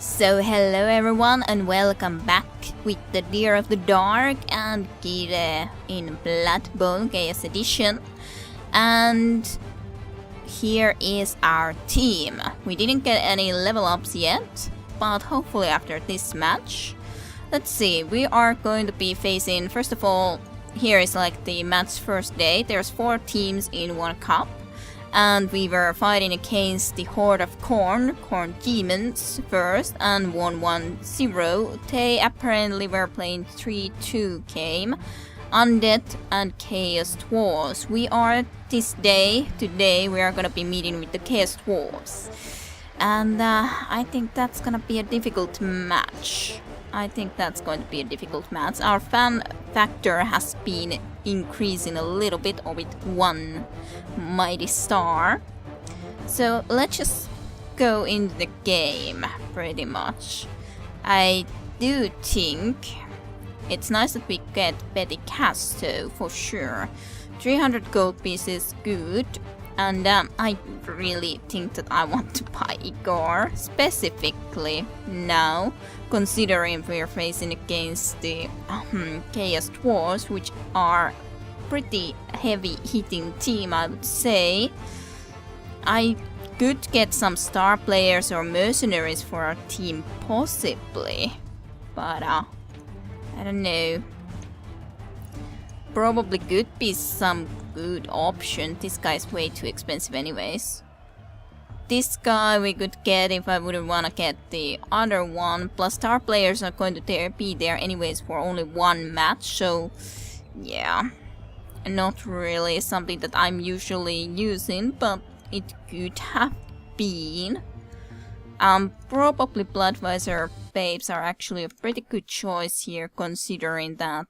So hello everyone and welcome back with the Deer of the Dark and Gire in Blood Bowl Chaos Edition. And here is our team. We didn't get any level ups yet, but hopefully after this match. Let's see, we are going to be facing, first of all, here is like the match first day. There's 4 teams in one cup. And we were fighting against the Horde of Corn Demons first, and won 1-0. They apparently were playing 3-2 game. Undead and Chaos Dwarves. We are today we are gonna be meeting with the Chaos Dwarves. And I think that's gonna be a difficult match. Our fan factor has been increasing a little bit, or with 1 mighty star. So let's just go into the game, pretty much. I do think it's nice that we get Betty Casto, for sure. 300 gold pieces, good. And I really think that I want to buy Igor, specifically now, considering we're facing against the Chaos Dwarves, which are pretty heavy hitting team, I would say. I could get some star players or mercenaries for our team, possibly, but I don't know. Probably could be some good option. This guy's way too expensive anyways. This guy we could get if I wouldn't want to get the other one. Plus star players are going to be there anyways for only 1 match. So yeah, not really something that I'm usually using, but it could have been. Probably Bloodvisor babes are actually a pretty good choice here, considering that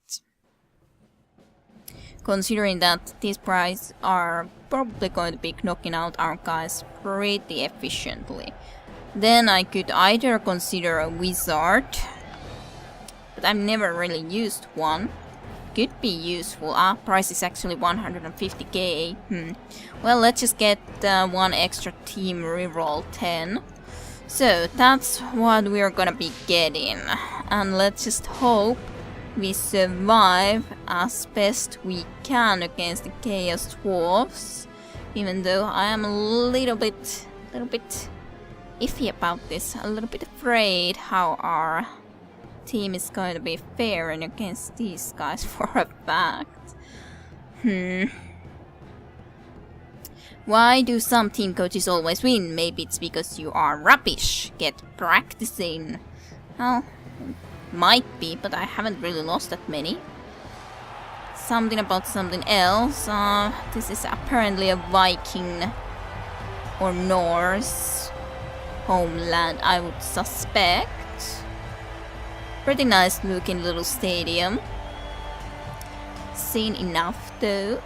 these prizes are probably going to be knocking out our guys pretty efficiently. Then I could either consider a wizard, but I've never really used one. Could be useful. Price is actually 150k. Well, let's just get 1 extra team reroll 10. So that's what we're gonna be getting, and let's just hope we survive as best we can against the Chaos Dwarves, even though I am a little bit iffy about this, a little bit afraid how our team is going to be faring against these guys for a fact. Why do some team coaches always win? Maybe it's because you are rubbish. Get practicing. Well, might be, but I haven't really lost that many. Something about something else. This is apparently a Viking or Norse homeland, I would suspect. Pretty nice looking little stadium. Seen enough though.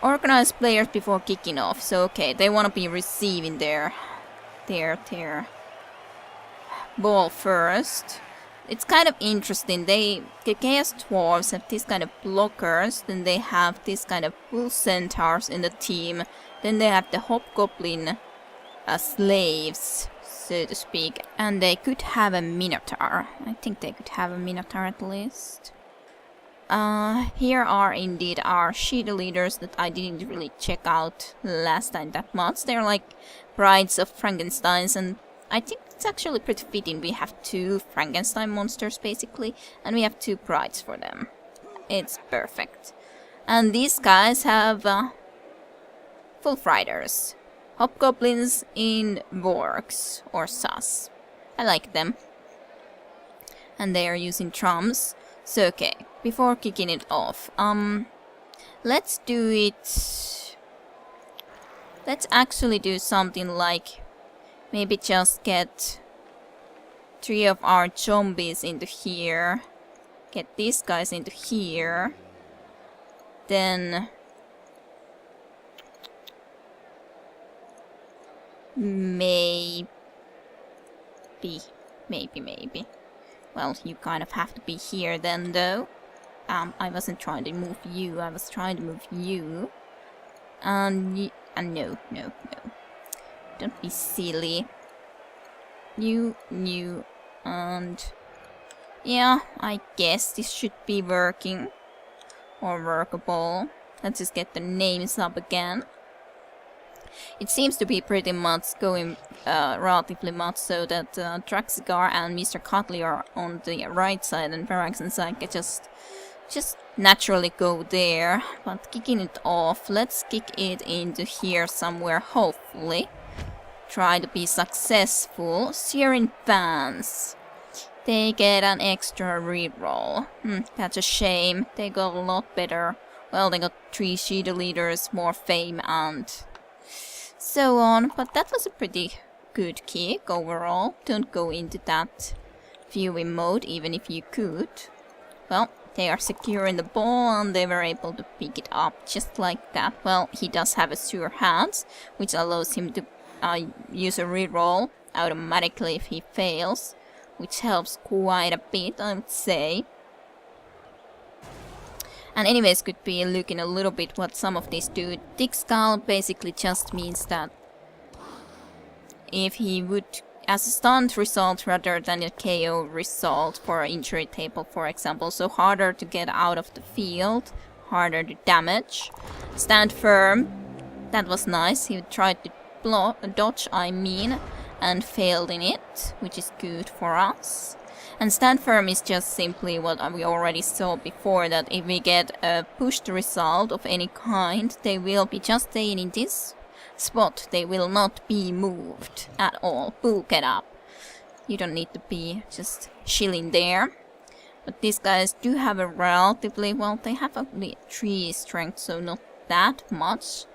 Organize players before kicking off. So okay, they want to be receiving their ball first. It's kind of interesting. The Chaos Dwarves have these kind of blockers, then they have this kind of bull centaurs in the team, then they have the hobgoblin slaves, so to speak, and they could have a minotaur. I think they could have a minotaur at least. Here are indeed our shield leaders that I didn't really check out last time that much. They're like brides of Frankensteins, and I think it's actually pretty fitting. We have 2 Frankenstein monsters basically, and we have 2 brides for them. It's perfect. And these guys have full riders. Hobgoblins in Vorks or Sus. I like them. And they are using drums. So okay, before kicking it off, let's do it. Let's actually do something like maybe just get 3 of our zombies into here. Get these guys into here. Then maybe. Well, you kind of have to be here then though. I wasn't trying to move you, I was trying to move you. And no. Don't be silly. new, and yeah, I guess this should be working or workable. Let's just get the names up again. It seems to be pretty much going relatively much so that Draxigar and Mr. Cutley are on the right side and Verax and Psyche just naturally go there. But kicking it off, let's kick it into here somewhere, hopefully. Try to be successful. Searing fans. They get an extra reroll. That's a shame. They got a lot better. Well, they got 3 Shield Leaders, more fame, and so on. But that was a pretty good kick overall. Don't go into that viewing mode, even if you could. Well, they are securing the ball and they were able to pick it up just like that. Well, he does have a sure hands, which allows him to use a reroll automatically if he fails, which helps quite a bit, I would say. And anyways, could be looking a little bit what some of these do. Thick Skull basically just means that if he would, as a stunned result rather than a KO result for an injury table, for example, so harder to get out of the field, harder to damage. Stand Firm, that was nice. He tried to dodge, and failed in it, which is good for us. And Stand Firm is just simply what we already saw before, that if we get a pushed result of any kind, they will be just staying in this spot. They will not be moved at all. Book it up. You don't need to be just chilling there. But these guys do have a relatively, well, they have only 3 strength, so not that much.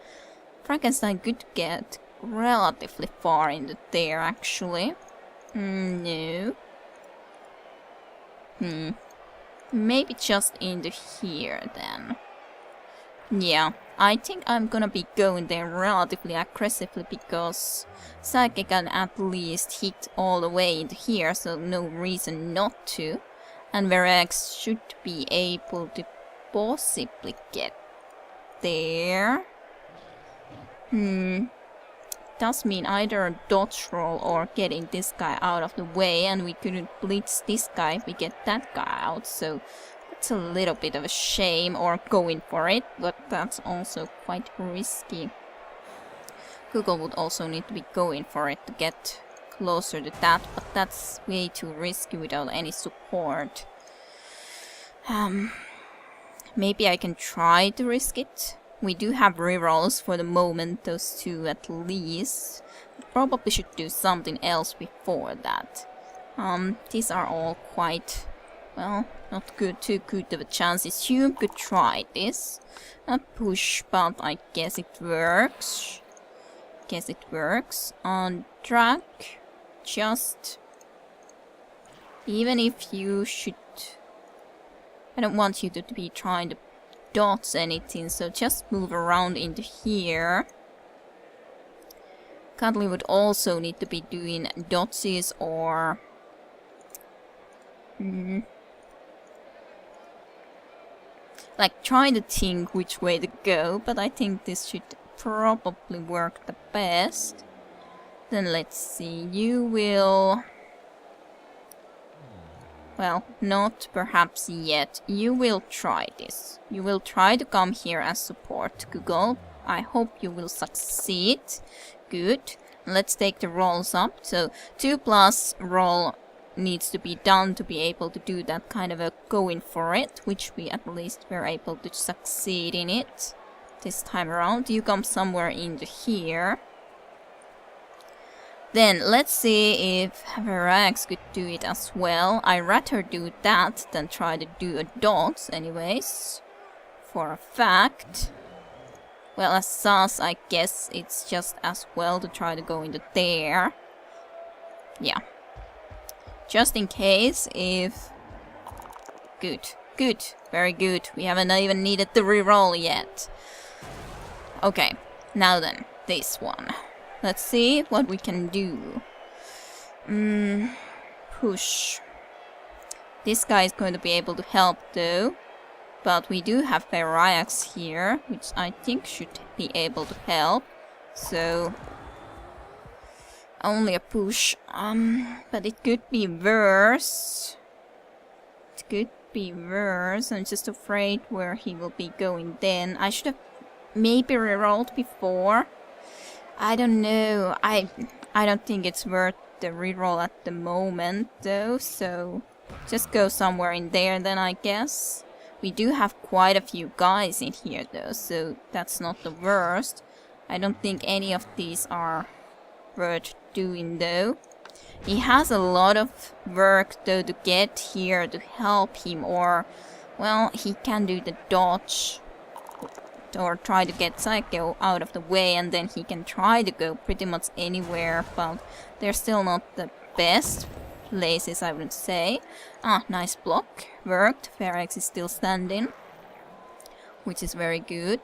Frankenstein could get relatively far into there, actually. No. Maybe just into here, then. Yeah, I think I'm gonna be going there relatively aggressively, because Psyche can at least hit all the way into here, so no reason not to. And Verax should be able to possibly get there. Does mean either a dodge roll or getting this guy out of the way, and we couldn't blitz this guy if we get that guy out, so that's a little bit of a shame, or going for it, but that's also quite risky. Google would also need to be going for it to get closer to that, but that's way too risky without any support. Maybe I can try to risk it. We do have rerolls for the moment, those 2 at least. Probably should do something else before that. These are all quite, well, not good, too good of a chances. You could try this. A push, but I guess it works. On drag, just, even if you should, I don't want you to be trying to dodge anything, so just move around into here. Cutley would also need to be doing dodges or like trying to think which way to go, but I think this should probably work the best. Then let's see, you will, well, not perhaps yet. You will try this. You will try to come here as support, Google. I hope you will succeed. Good. Let's take the rolls up. So 2+ roll needs to be done to be able to do that kind of a going for it, which we at least were able to succeed in it this time around. You come somewhere into here. Then let's see if Verax could do it as well. I'd rather do that than try to do a dodge anyways. For a fact. Well, as sus, I guess it's just as well to try to go into there. Yeah. Just in case if... Good. Good. Very good. We haven't even needed the reroll yet. Okay. Now then. This one. Let's see what we can do. Push. This guy is going to be able to help though. But we do have Verax here, which I think should be able to help. So Only a push. But it could be worse. It could be worse. I'm just afraid where he will be going then. I should have maybe rerolled before. I don't know. I don't think it's worth the reroll at the moment though, so just go somewhere in there then, I guess. We do have quite a few guys in here though, so that's not the worst. I don't think any of these are worth doing though. He has a lot of work though to get here to help him, or well, he can do the dodge or try to get Psycho out of the way, and then he can try to go pretty much anywhere, but they're still not the best places, I would say. Ah, nice block. Worked. Ferex is still standing, which is very good.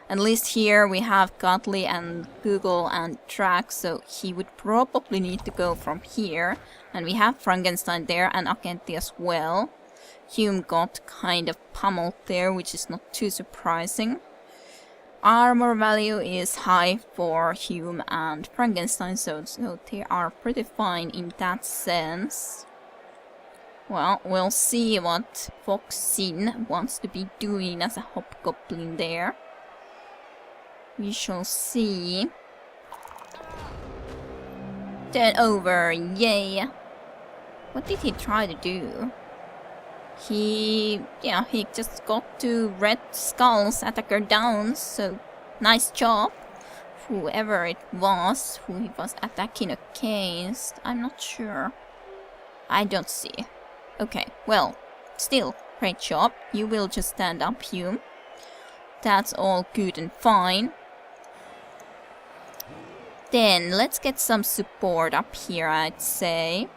At least here we have Cutley and Google and Track, so he would probably need to go from here. And we have Frankenstein there and Akenti as well. Hume got kind of pummeled there, which is not too surprising. Armor value is high for Hume and Frankenstein, so they are pretty fine in that sense. Well, we'll see what Fox Sin wants to be doing as a hobgoblin there. We shall see. Turn over, yay! What did he try to do? He just got 2 red skulls attacker down, so nice job. Whoever it was who he was attacking against, I'm not sure. I don't see. Okay, well, still, great job. You will just stand up, Hume. That's all good and fine. Then, let's get some support up here, I'd say.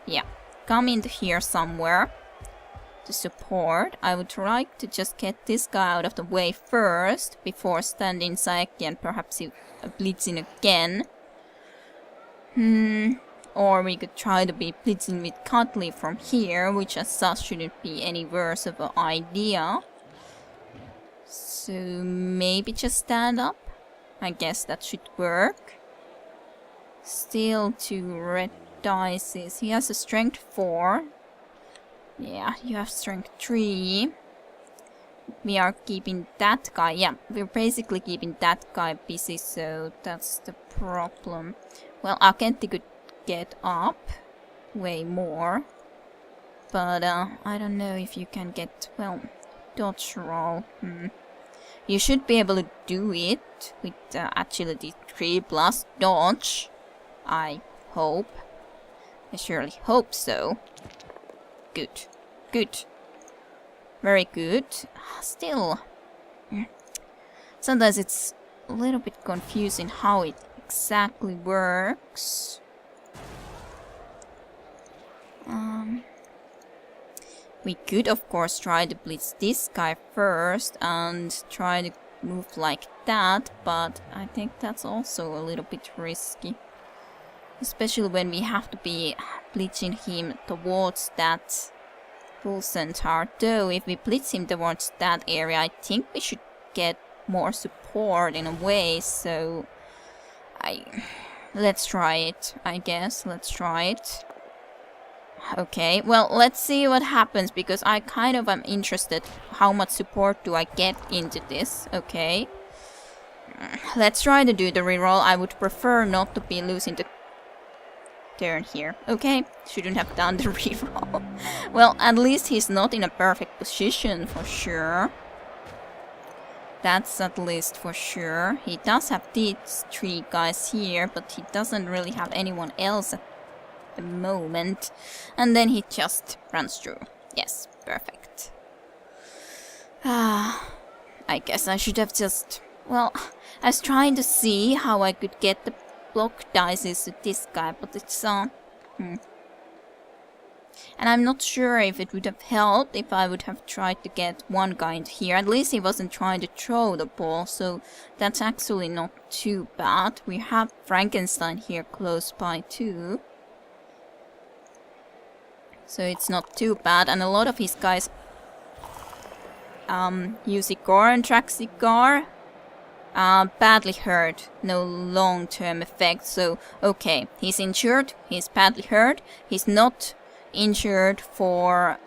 Yeah, come in here somewhere to support. I would like to just get this guy out of the way first, before standing Psyche and perhaps blitzing again. Or we could try to be blitzing with Cutley from here, which as such shouldn't be any worse of an idea. So maybe just stand up. I guess that should work. Still 2 red dices. He has a strength 4. Yeah, you have strength 3. We are keeping that guy. Yeah, we're basically keeping that guy busy, so that's the problem. Well, Akenti could get up way more. But I don't know if you can get, well, dodge roll. You should be able to do it with agility 3 plus dodge. I hope. I surely hope so. Good. Good. Very good. Still. Sometimes it's a little bit confusing how it exactly works. We could of course try to blitz this guy first and try to move like that, but I think that's also a little bit risky. Especially when we have to be blitzing him towards that bull centaur. Though if we blitz him towards that area, I think we should get more support in a way, so let's try it, I guess. Let's try it. Okay, well, let's see what happens, because I kind of am interested how much support do I get into this. Okay. Let's try to do the reroll. I would prefer not to be losing the turn here. Okay, shouldn't have done the reroll. Well, at least he's not in a perfect position for sure. That's at least for sure. He does have these 3 guys here, but he doesn't really have anyone else at the moment. And then he just runs through. Yes, perfect. I guess I should have just... Well, I was trying to see how I could get the block dices with this guy, but it's and I'm not sure if it would have helped if I would have tried to get one guy into here. At least he wasn't trying to throw the ball, so that's actually not too bad. We have Frankenstein here close by too, so it's not too bad. And a lot of his guys use Igor and track Cigar. Badly hurt, no long-term effect. So, okay, he's injured, he's badly hurt, he's not injured for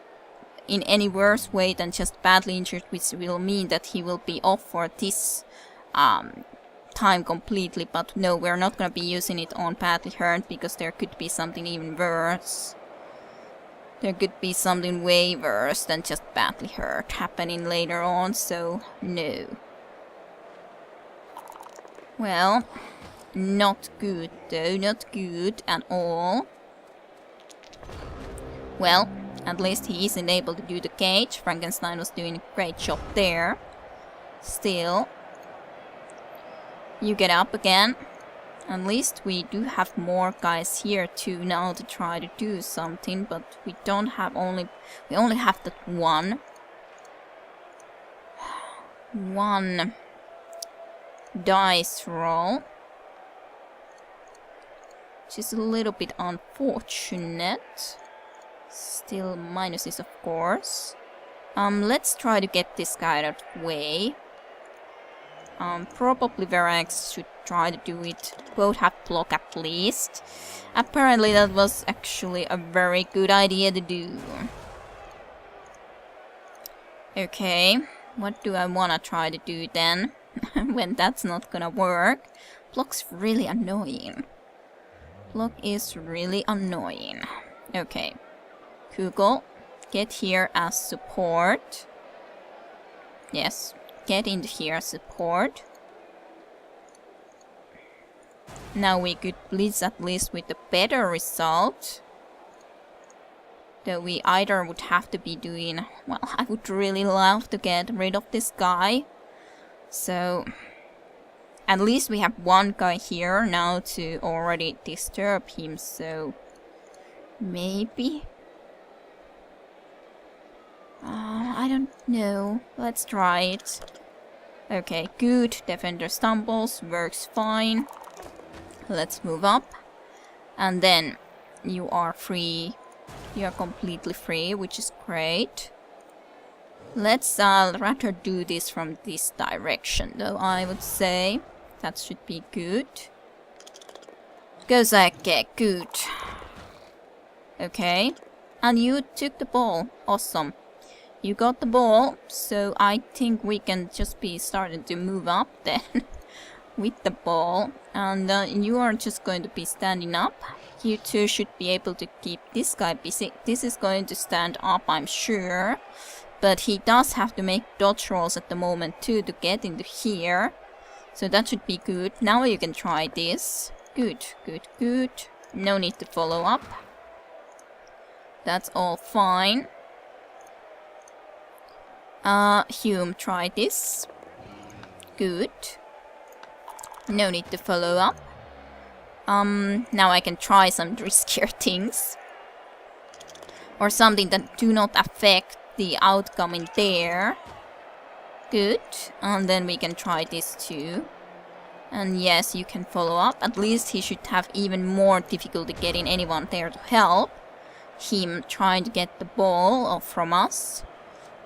in any worse way than just badly injured, which will mean that he will be off for this time completely. But no, we're not gonna be using it on badly hurt because there could be something even worse. There could be something way worse than just badly hurt happening later on, so no. Well, not good though, not good at all. Well, at least he isn't able to do the cage. Frankenstein was doing a great job there. Still. You get up again. At least we do have more guys here too now to try to do something, but we don't have we only have that one dice roll, which is a little bit unfortunate. Still minuses, of course. Let's try to get this guy out of the way. Probably Verax should try to do it. Both have block at least. Apparently that was actually a very good idea to do. Okay, what do I wanna try to do then? When that's not gonna work. Block's really annoying. Block is really annoying. Okay. Kugel, get here as support. Yes, get in here as support. Now we could blitz at least with a better result. Though we either would have to be doing... Well, I would really love to get rid of this guy. So... At least we have one guy here now to already disturb him, so... Maybe... I don't know. Let's try it. Okay, good. Defender stumbles. Works fine. Let's move up. And then you are free. You are completely free, which is great. Let's rather do this from this direction, though, I would say. That should be good. Go, Zake. Good. Okay. And you took the ball. Awesome. You got the ball, so I think we can just be starting to move up then with the ball. And you are just going to be standing up. You two should be able to keep this guy busy. This is going to stand up, I'm sure. But he does have to make dodge rolls at the moment too to get into here. So that should be good. Now you can try this. Good, good, good. No need to follow up. That's all fine. Hume, try this. Good. No need to follow up. Now I can try some riskier things. Or something that do not affect the outcome in there. Good. And then we can try this too. And yes, you can follow up. At least he should have even more difficulty getting anyone there to help him trying to get the ball off from us.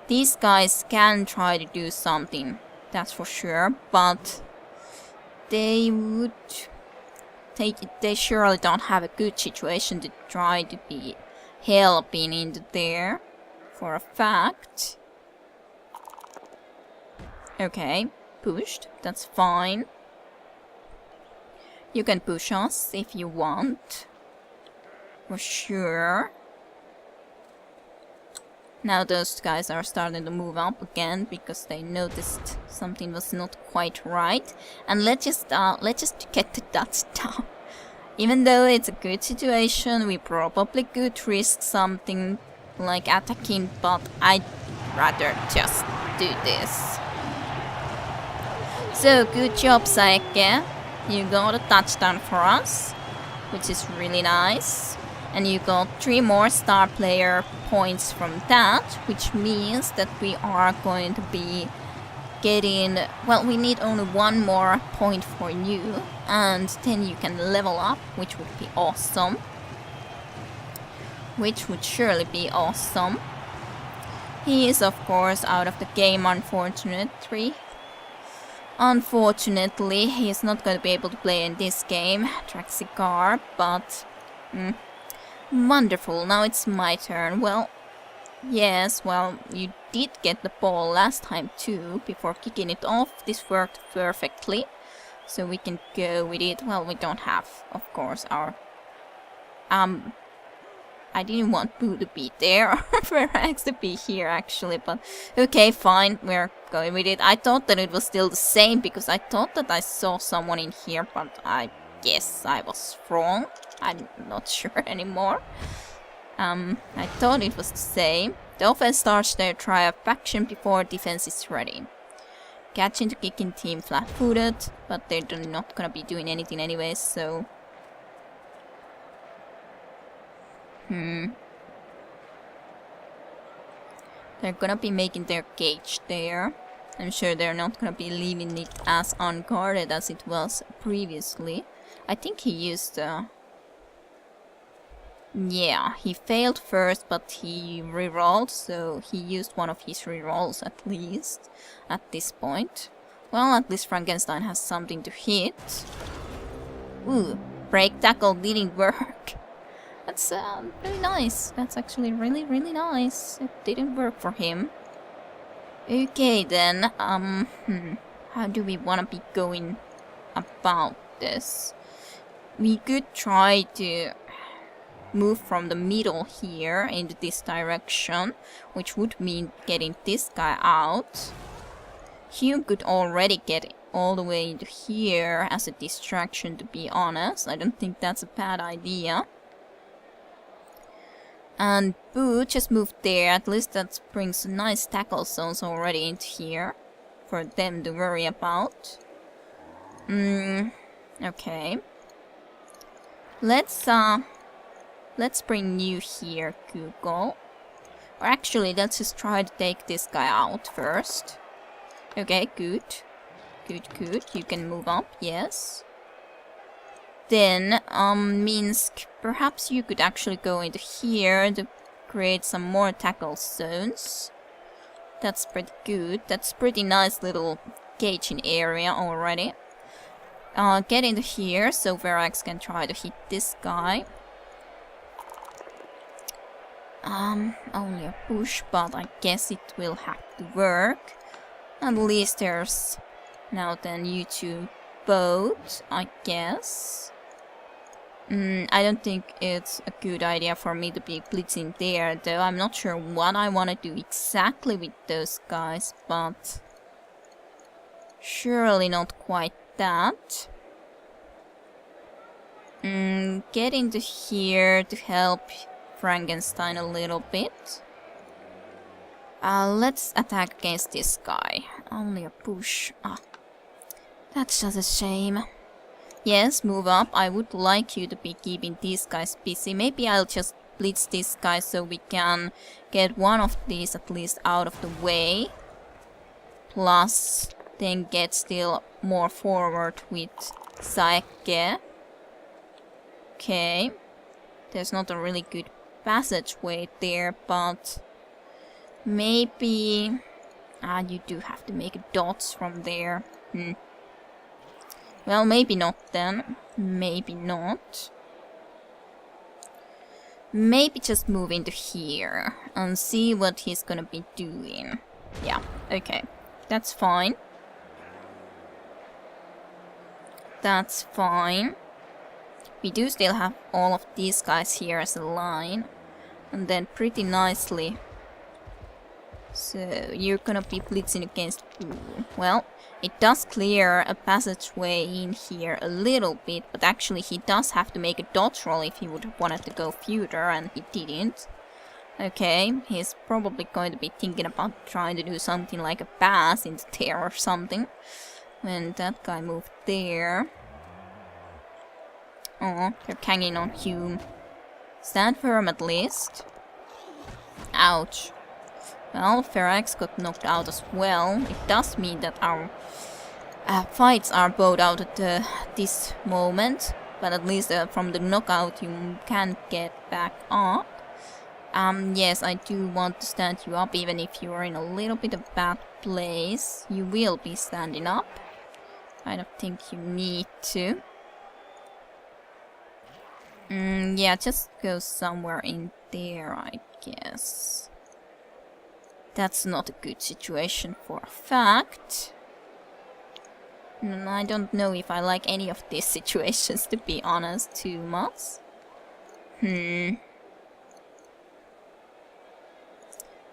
These guys can try to do something, that's for sure, but they surely don't have a good situation to try to be helping into there, for a fact. Okay, pushed, that's fine. You can push us if you want, for sure. Now those guys are starting to move up again because they noticed something was not quite right. And let's just get the touchdown. Even though it's a good situation, we probably could risk something like attacking, but I'd rather just do this. So good job, Saike. You got a touchdown for us, which is really nice. And you got 3 more star player points from that, which means that we are going to be getting... Well, we need only 1 more point for you, and then you can level up, which would be awesome. Which would surely be awesome. He is, of course, out of the game, unfortunately. Unfortunately, he is not going to be able to play in this game, Traxicar, but wonderful. Now it's my turn. Well, yes, well, you did get the ball last time too, before kicking it off. This worked perfectly, so we can go with it. Well, we don't have, of course, our... I didn't want Boo to be there, for Rex to be here actually, but okay, fine, we're going with it. I thought that it was still the same, because I thought that I saw someone in here, but I guess I was wrong. I'm not sure anymore. I thought it was the same. The offense starts their try of action before defense is ready. Catching the kicking team flat-footed, but they're not gonna be doing anything anyways, so... They're gonna be making their cage there. I'm sure they're not gonna be leaving it as unguarded as it was previously. I think he used... Yeah, he failed first, but he rerolled, so he used one of his rerolls at least, at this point. Well, at least Frankenstein has something to hit. Ooh, break tackle didn't work. That's really nice. That's actually really, really nice. It didn't work for him. Okay then, how do we want to be going about this? We could try to move from the middle here into this direction, which would mean getting this guy out. Hume could already get all the way into here as a distraction, to be honest. I don't think that's a bad idea. And Boo just moved there. At least that brings nice tackle zones already into here for them to worry about. Okay. Let's bring you here, Google. Or actually, let's just try to take this guy out first. Okay, good. Good. You can move up, yes. Then, Minsk, perhaps you could actually go into here to create some more tackle zones. That's pretty good. That's pretty nice little caging area already. Get into here so Verax can try to hit this guy. Only a push, but I guess it will have to work. At least there's now then you two both, I guess. I don't think it's a good idea for me to be blitzing there, though. I'm not sure what I want to do exactly with those guys, but surely not quite that. Get into here to help Frankenstein a little bit. Let's attack against this guy. Only a push. That's just a shame. Yes, move up. I would like you to be keeping these guys busy. Maybe I'll just blitz this guy so we can get one of these at least out of the way. Plus, then get still more forward with Saeke. Okay. There's not a really good passageway there, but maybe... you do have to make dots from there. Well, maybe not then. Maybe not. Maybe just move into here and see what he's gonna be doing. Yeah, okay. That's fine. That's fine. We do still have all of these guys here as a line. And then pretty nicely. So, you're gonna be blitzing against Boo. Well, it does clear a passageway in here a little bit, but actually he does have to make a dodge roll if he would have wanted to go further, and he didn't. Okay, he's probably going to be thinking about trying to do something like a pass into there or something. When that guy moved there. Oh, they're hanging on Hume. Stand firm at least. Ouch. Well, Ferax got knocked out as well. It does mean that our fights are both out at this moment. But at least from the knockout you can get back up. Yes, I do want to stand you up even if you are in a little bit of bad place. You will be standing up. I don't think you need to. Yeah, just go somewhere in there, I guess. That's not a good situation for a fact. I don't know if I like any of these situations, to be honest, too much.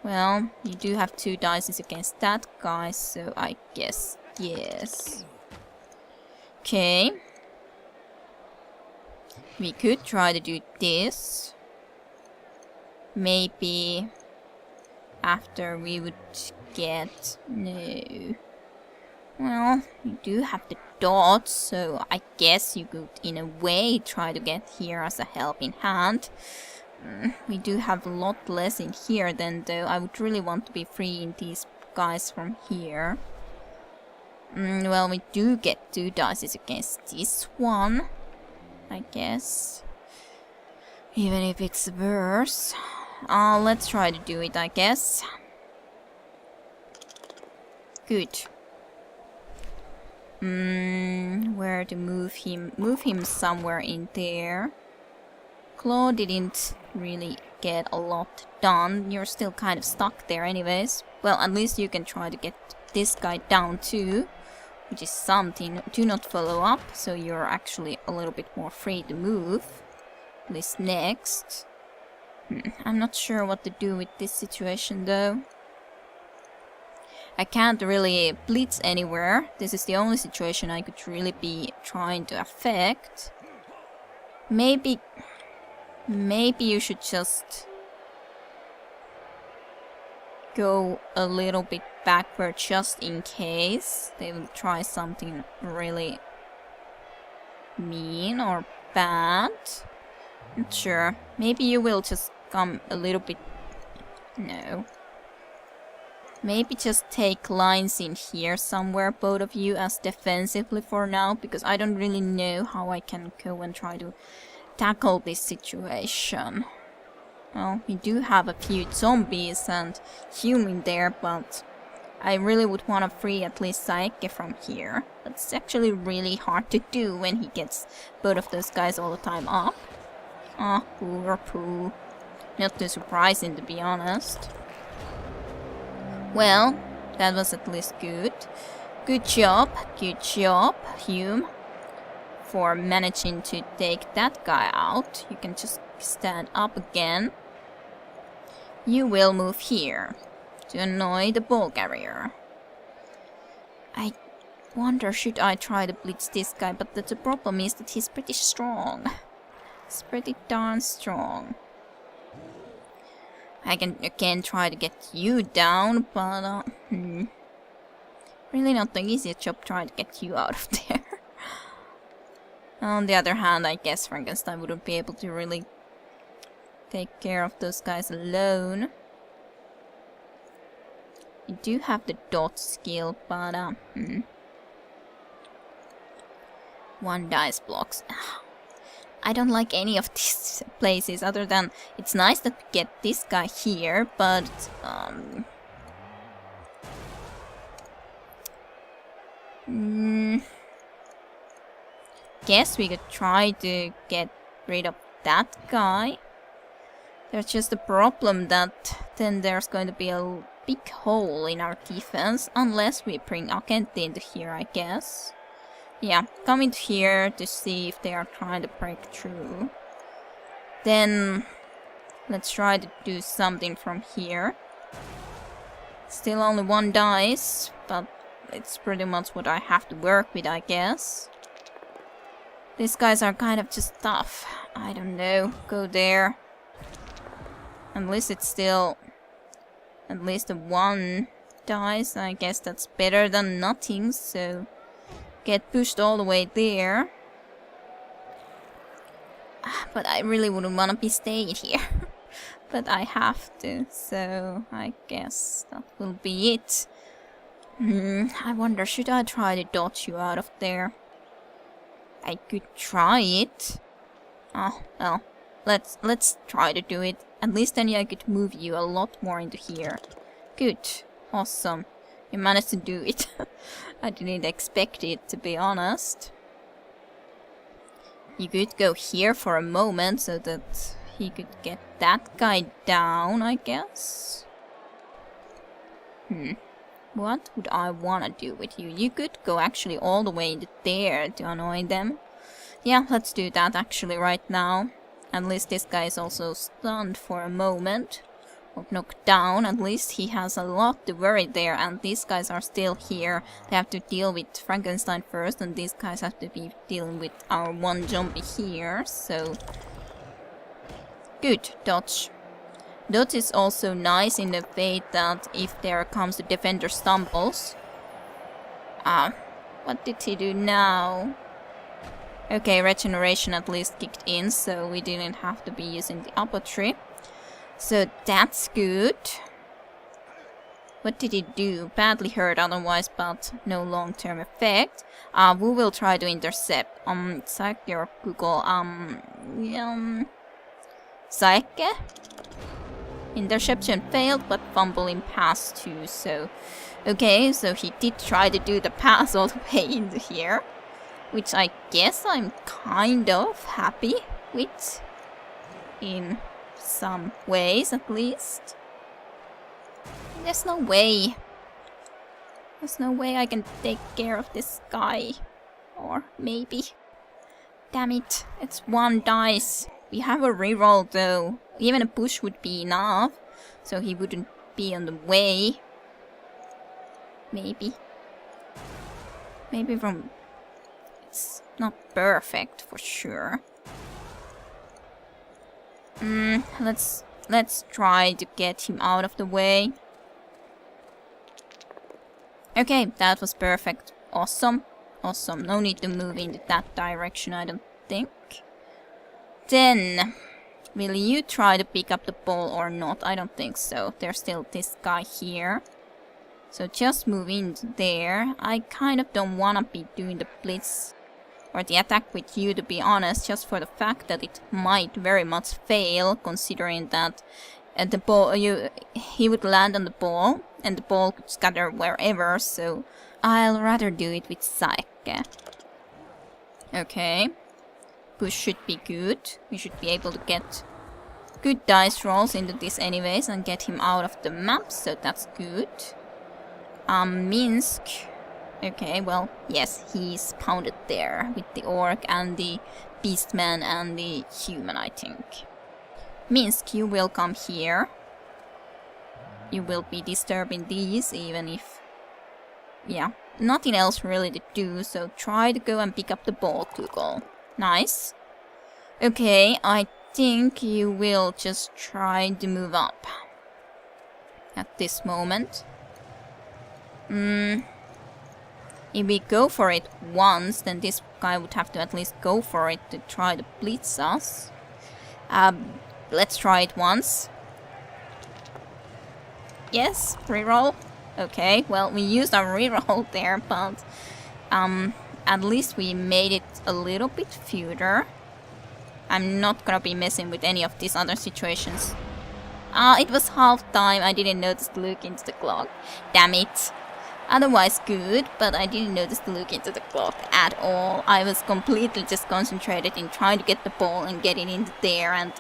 Well, you do have 2 dice against that guy, so I guess yes. Okay. We could try to do this. Maybe after we would get... No. Well, you do have the dots, so I guess you could in a way try to get here as a helping hand. We do have a lot less in here then, though. I would really want to be freeing these guys from here. Well, we do get 2 dice against this one, I guess. Even if it's worse. Let's try to do it, I guess. Good. Where to move him? Move him somewhere in there. Claw didn't really get a lot done. You're still kind of stuck there anyways. Well, at least you can try to get this guy down too, which is something. Do not follow up, so you're actually a little bit more free to move. At least next. I'm not sure what to do with this situation though. I can't really blitz anywhere. This is the only situation I could really be trying to affect. Maybe you should just go a little bit backward just in case they will try something really mean or bad. Not sure. Maybe you will just come a little bit... No. Maybe just take lines in here somewhere, both of you, as defensively for now, because I don't really know how I can go and try to tackle this situation. Well, we do have a few zombies and human there, but I really would want to free at least Saike from here. That's actually really hard to do when he gets both of those guys all the time up. Ah, poor poo. Not too surprising, to be honest. Well, that was at least good. Good job, Hume, for managing to take that guy out. You can just stand up again. You will move here to annoy the ball carrier. I wonder, should I try to blitz this guy, but the problem is that he's pretty strong. He's pretty darn strong. I can again try to get you down, but really not the easiest job trying to get you out of there. On the other hand, I guess Frankenstein wouldn't be able to really take care of those guys alone. You do have the dot skill, but 1 dice blocks. I don't like any of these places other than it's nice that we get this guy here, but guess we could try to get rid of that guy. There's just a problem that then there's going to be a big hole in our defense unless we bring Akenti into here, I guess. Yeah, come into here to see if they are trying to break through. Then let's try to do something from here. Still only 1 dice, but it's pretty much what I have to work with, I guess. These guys are kind of just tough. I don't know. Go there. At least it's still at least a 1 dice. I guess that's better than nothing, so get pushed all the way there. But I really wouldn't want to be staying here. But I have to, so I guess that will be it. I wonder, should I try to dodge you out of there? I could try it. Oh, well, let's try to do it. At least then I could move you a lot more into here. Good. Awesome. You managed to do it. I didn't expect it, to be honest. You could go here for a moment so that he could get that guy down, I guess. What would I wanna do with you? You could go actually all the way into there to annoy them. Yeah, let's do that actually right now. At least this guy is also stunned for a moment. Or knocked down, at least he has a lot to worry there, and these guys are still here. They have to deal with Frankenstein first, and these guys have to be dealing with our one zombie here, so... Good, dodge. Dodge is also nice in the way that if there comes a defender stumbles... what did he do now? Okay, regeneration at least kicked in, so we didn't have to be using the upper tree. So that's good. What did he do? Badly hurt otherwise, but no long-term effect. We will try to intercept. Psyche or Google. Psyche? Interception failed, but fumbling passed too, so... Okay, so he did try to do the pass all the way into here. Which I guess I'm kind of happy with. In some ways, at least. There's no way. There's no way I can take care of this guy. Or maybe. Damn it, it's one dice. We have a reroll though. Even a push would be enough. So he wouldn't be on the way. Maybe. Maybe from... It's not perfect for sure. Let's try to get him out of the way. Okay, that was perfect. Awesome. Awesome. No need to move into that direction, I don't think. Then, will you try to pick up the ball or not? I don't think so. There's still this guy here. So just move in there. I kind of don't want to be doing the blitz or the attack with you, to be honest, just for the fact that it might very much fail, considering that the ball, he would land on the ball, and the ball could scatter wherever, so I'll rather do it with Psyche. Okay. Push should be good. We should be able to get good dice rolls into this anyways, and get him out of the map, so that's good. Minsk... Okay, well, yes, he's pounded there with the orc and the beastman and the human, I think. Minsk, you will come here. You will be disturbing these, even if... Yeah, nothing else really to do, so try to go and pick up the ball, Google. Nice. Okay, I think you will just try to move up. At this moment. If we go for it once, then this guy would have to at least go for it to try to blitz us. Let's try it once. Yes, reroll. Okay, well, we used our reroll there, but at least we made it a little bit fewer. I'm not gonna be messing with any of these other situations. It was half time. I didn't notice to look into the clock. Damn it. Otherwise good, but I didn't notice to look into the clock at all. I was completely just concentrated in trying to get the ball and get it into there, and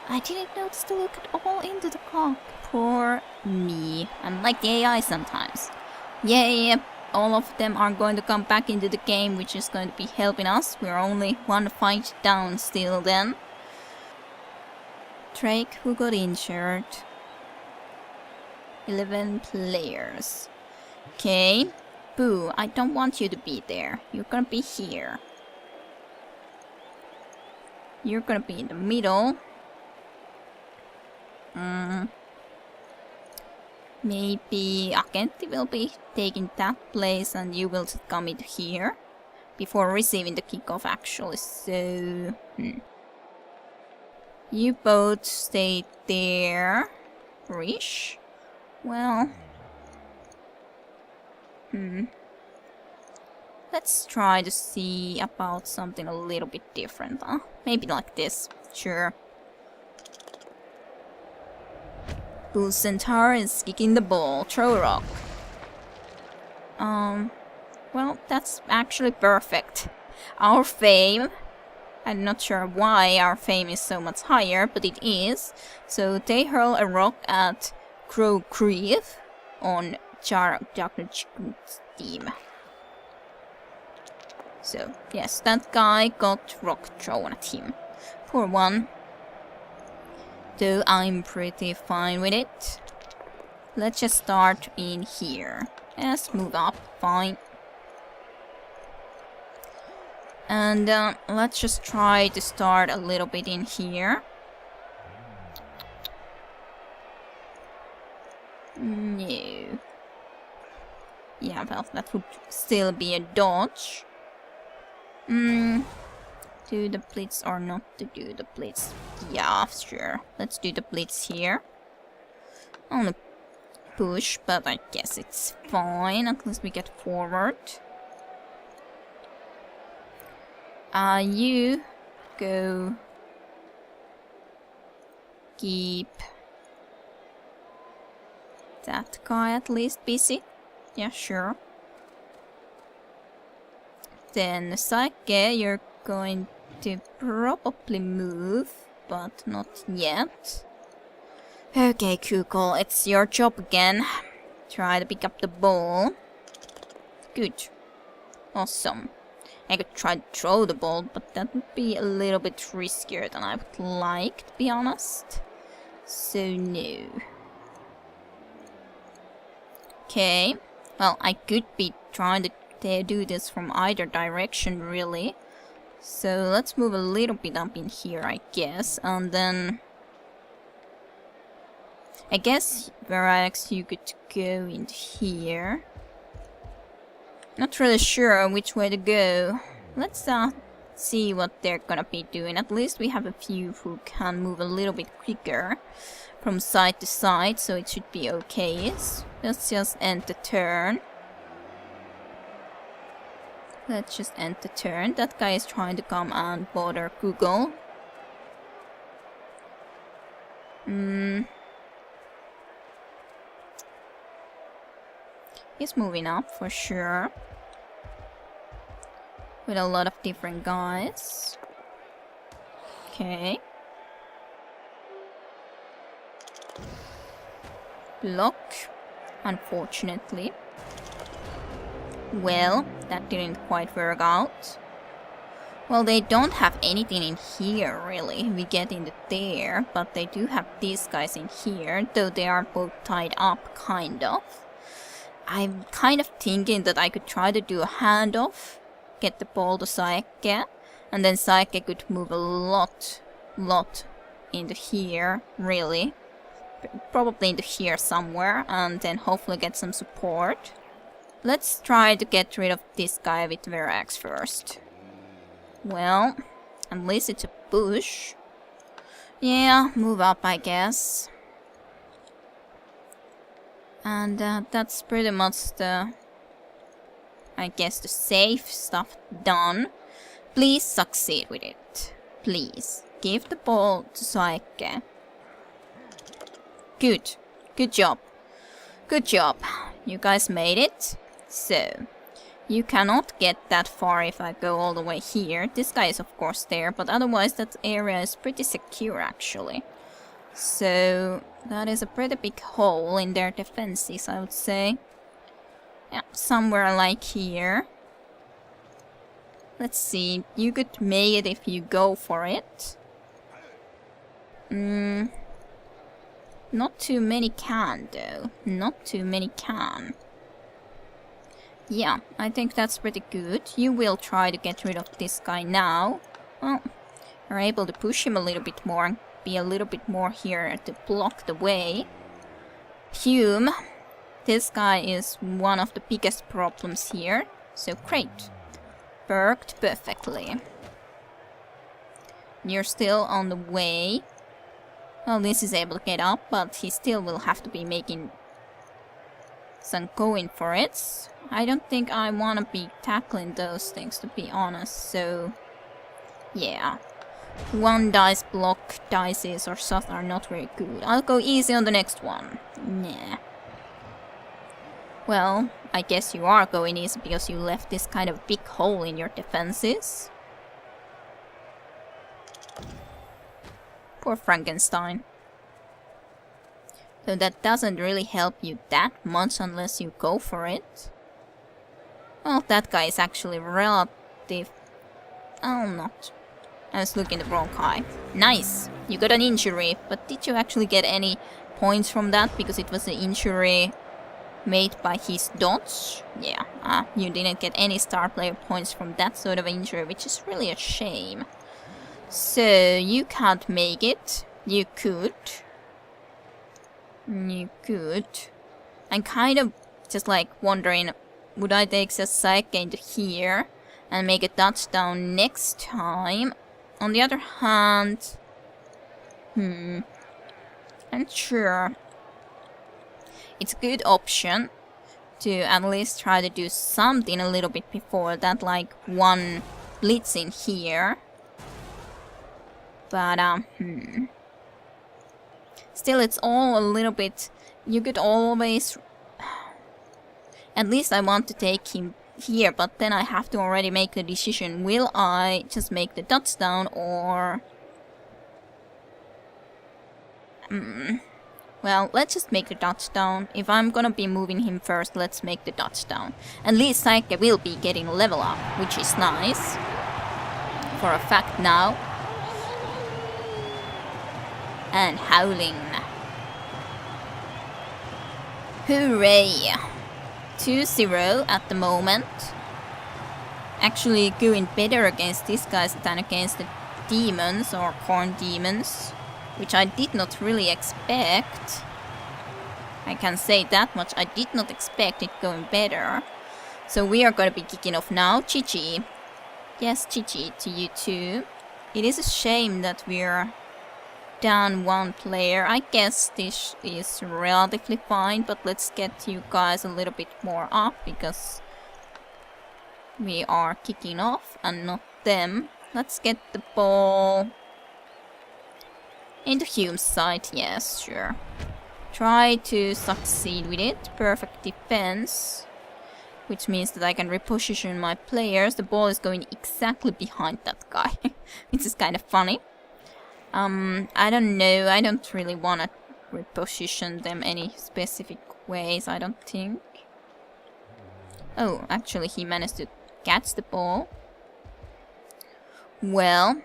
I didn't notice to look at all into the clock. Poor me. I'm like the AI sometimes. Yay, all of them are going to come back into the game, which is going to be helping us. We're only one fight down still then. Drake, who got injured? 11 players. Okay. Boo, I don't want you to be there. You're gonna be here. You're gonna be in the middle. Maybe Akenti will be taking that place and you will come in here before receiving the kickoff actually, so... You both stay there. Rish? Well... Let's try to see about something a little bit different, huh? Maybe like this. Sure. Bull Centaur is kicking the ball. Throw rock. Well, that's actually perfect. Our fame, I'm not sure why our fame is so much higher, but it is. So they hurl a rock at Crow Creeve on Dr. Chicken's team. So, yes, that guy got rock thrown at him. Poor one. Though I'm pretty fine with it. Let's just start in here. Let's move up, fine. And let's just try to start a little bit in here. No. Yeah, well, that would still be a dodge. Do the blitz or not to do the blitz? Yeah, sure. Let's do the blitz here. Only push, but I guess it's fine unless we get forward. You go keep that guy at least busy. Yeah, sure. Then Saike, you're going to probably move, but not yet. Okay, Kukul, it's your job again. Try to pick up the ball. Good. Awesome. I could try to throw the ball, but that would be a little bit riskier than I would like, to be honest. So, no. Okay. Well, I could be trying to do this from either direction, really. So, let's move a little bit up in here, I guess. And then... I guess, Verax, you could go in here. Not really sure which way to go. Let's see what they're gonna be doing. At least we have a few who can move a little bit quicker from side to side, so it should be okay. Let's just end the turn. Let's just end the turn. That guy is trying to come and bother Google. He's moving up for sure. With a lot of different guys. Okay. Block. Unfortunately. Well, that didn't quite work out. Well, they don't have anything in here, really. We get into there, but they do have these guys in here, though they are both tied up, kind of. I'm kind of thinking that I could try to do a handoff, get the ball to Saike, and then Saike could move a lot into here, really. Probably into here somewhere, and then hopefully get some support. Let's try to get rid of this guy with Verax first. Well, at least it's a push. Yeah, move up, I guess. And that's pretty much the, I guess, the safe stuff done. Please succeed with it. Please. Give the ball to Saike. Good. Good job. Good job. You guys made it. So, you cannot get that far if I go all the way here. This guy is of course there, but otherwise that area is pretty secure actually. So, that is a pretty big hole in their defenses, I would say. Yeah, somewhere like here. Let's see, you could make it if you go for it. Not too many can, though. Not too many can. Yeah, I think that's pretty good. You will try to get rid of this guy now. Well, you're able to push him a little bit more and be a little bit more here to block the way. Hume. This guy is one of the biggest problems here. So great. Worked perfectly. You're still on the way. Well, this is able to get up, but he still will have to be making some going for it. I don't think I want to be tackling those things, to be honest, so yeah. One dice block dices or stuff are not very good. I'll go easy on the next one. Nah. Well, I guess you are going easy because you left this kind of big hole in your defenses. Poor Frankenstein. So that doesn't really help you that much unless you go for it. Well, that guy is actually relative... Oh, not. I was looking the wrong guy. Nice! You got an injury, but did you actually get any points from that? Because it was an injury made by his dodge? Yeah, you didn't get any star player points from that sort of injury, which is really a shame. So, you can't make it. You could. You could. I'm kind of just like wondering, would I take the Psyche into here and make a touchdown next time? On the other hand, I'm sure. It's a good option to at least try to do something a little bit before that, like one blitz in here. But, still, it's all a little bit... You could always... At least I want to take him here, but then I have to already make the decision. Will I just make the touchdown, or... Well, let's just make the touchdown. If I'm gonna be moving him first, let's make the touchdown. At least Psyche will be getting level up, which is nice. For a fact now. And howling. Hooray! 2-0 at the moment. Actually going better against these guys than against the demons or corn demons, which I did not really expect. I can say that much, I did not expect it going better. So we are gonna be kicking off now. GG. Yes, GG to you too. It is a shame that we're down one player. I guess this is relatively fine, but let's get you guys a little bit more up because we are kicking off and not them. Let's get the ball into Hume's side. Yes, sure. Try to succeed with it. Perfect defense, which means that I can reposition my players. The ball is going exactly behind that guy, which is kind of funny. I don't know, I don't really want to reposition them any specific ways, I don't think. Oh, actually he managed to catch the ball. Well,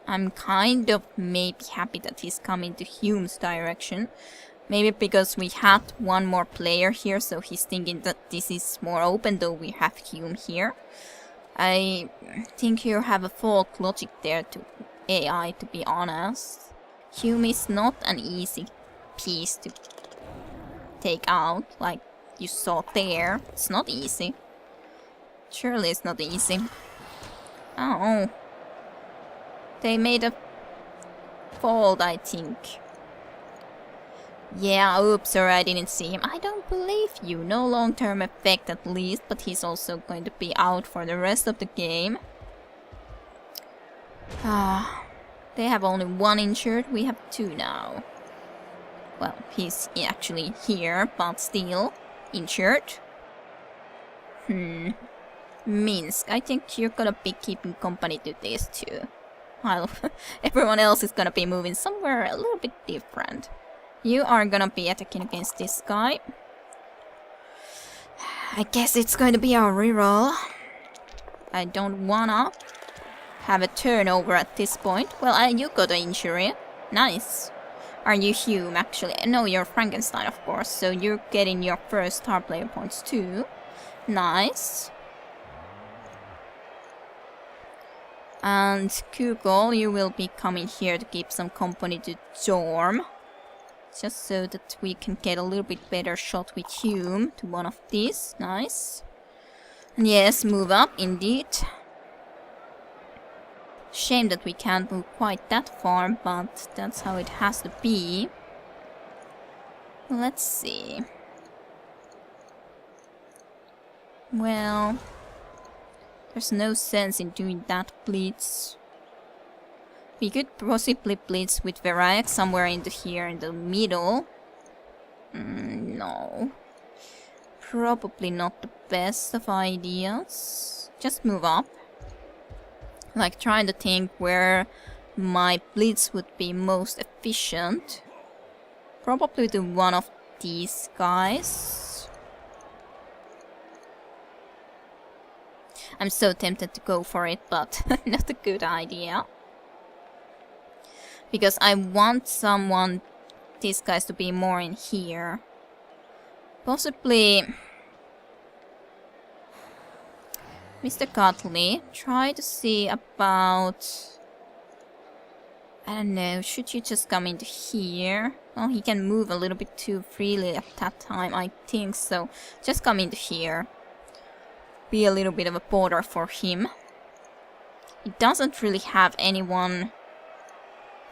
I'm kind of maybe happy that he's coming to Hume's direction. Maybe because we had one more player here, so he's thinking that this is more open, though we have Hume here. I think you have a fault logic there to AI, to be honest. Hume is not an easy piece to take out, like you saw there. It's not easy. Surely it's not easy. Oh. They made a fault, I think. Yeah, oops, sorry, I didn't see him. I don't believe you. No long-term effect at least, but he's also going to be out for the rest of the game. They have only one injured, we have two now. Well, he's actually here, but still injured. Minsk, I think you're gonna be keeping company to these two. While everyone else is gonna be moving somewhere a little bit different. You are gonna be attacking against this guy. I guess it's going to be our reroll. I don't wanna have a turnover at this point. Well, you got an injury. Nice. Are you Hume, actually? No, you're Frankenstein, of course. So you're getting your first star player points too. Nice. And Kugel, you will be coming here to keep some company to Dorm. Just so that we can get a little bit better shot with Hume to one of these. Nice. And yes, move up, indeed. Shame that we can't move quite that far, but that's how it has to be. Let's see. Well, there's no sense in doing that blitz. We could possibly blitz with Verax somewhere into here in the middle. No. probably not the best of ideas. Just move up. Like trying to think where my blitz would be most efficient. Probably to one of these guys. I'm so tempted to go for it, but not a good idea. Because I want these guys to be more in here. Possibly... Mr. Cutley, try to see about... I don't know, should you just come into here? Well, he can move a little bit too freely at that time, I think so. Just come into here. Be a little bit of a border for him. He doesn't really have anyone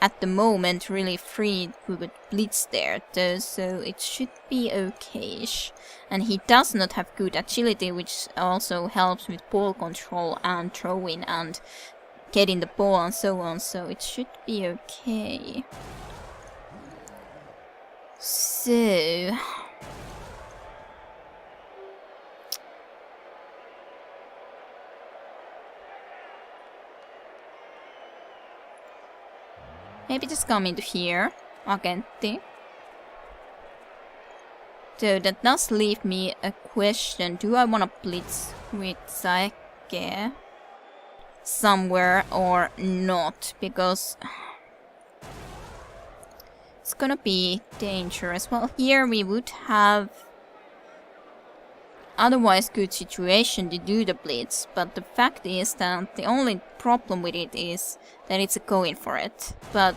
at the moment really free who would blitz there though, so it should be okay-ish. And he does not have good agility, which also helps with ball control and throwing and getting the ball and so on, so it should be okay. So... maybe just come into here, Agenti. So that does leave me a question. Do I want to blitz with Saeke somewhere or not? Because it's gonna be dangerous. Well, here we would have otherwise good situation to do the blitz, but the fact is that the only problem with it is that it's a going for it. But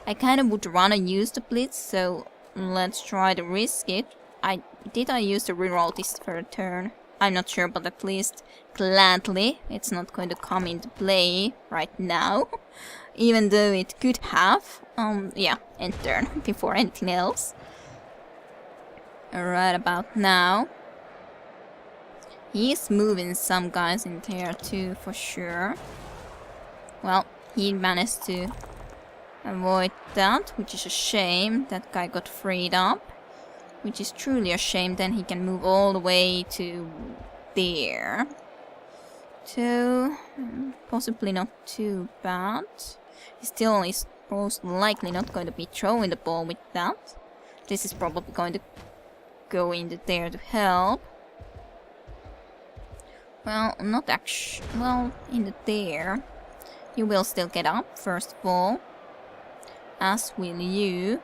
I kind of would wanna use the blitz, so let's try to risk it. Did I use the reroll this third turn? I'm not sure, but at least gladly it's not going to come into play right now. Even though it could have. Yeah, end turn before anything else. Right about now. He's moving some guys in there too, for sure. Well, he managed to avoid that, which is a shame. That guy got freed up. Which is truly a shame, then he can move all the way to there. So, possibly not too bad. He still is most likely not going to be throwing the ball with that. This is probably going to go into there to help. Well, not actually. Well, in the there. You will still get up, first of all. As will you.